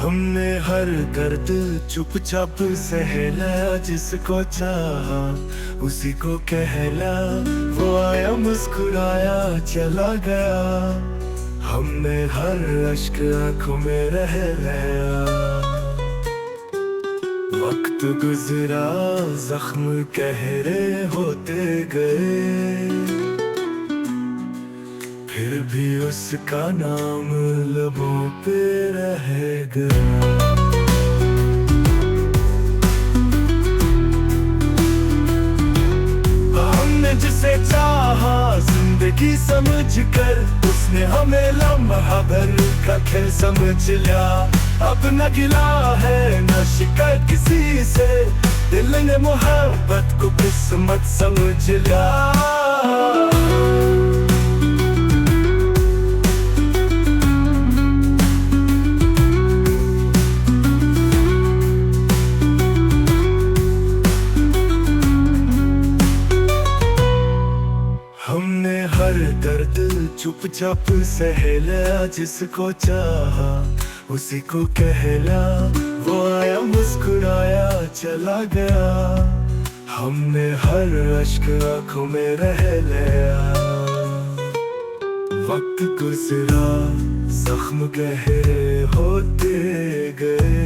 हमने हर दर्द चुपचाप सहला, जिसको चाहा उसी को कहला। वो आया मुस्कुराया चला गया, हमने हर अश्क आंखों में रह गया। वक्त गुजरा जख्म गहरे होते गए, फिर भी उसका नाम लबों पे रह गया। हमने जिसे चाहा जिंदगी समझकर, उसने हमें लम्हा भर का खेल समझ लिया। अब न गिला है न शिकायत किसी से, दिल ने मोहब्बत को किस्मत समझ लिया। हमने हर दर्द चुपचाप सहला, जिसको चाहा उसी को कहला। वो आया मुस्कुराया चला गया, हमने हर अश्क आंखों में रह लिया। वक्त गुजरा जख्म गहरे होते गए,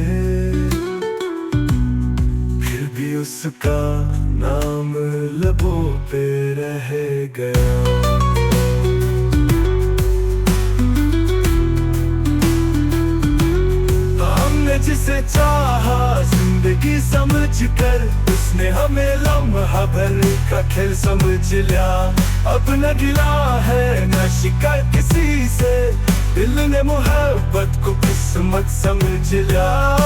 फिर भी उसका नाम लबों पे रह गया। हमने जिसे चाहा जिंदगी समझकर, उसने हमें लम्हा भर का खेल समझ लिया। अब न गिला है न शिकायत किसी से, दिल ने मोहब्बत को किस्मत समझ लिया।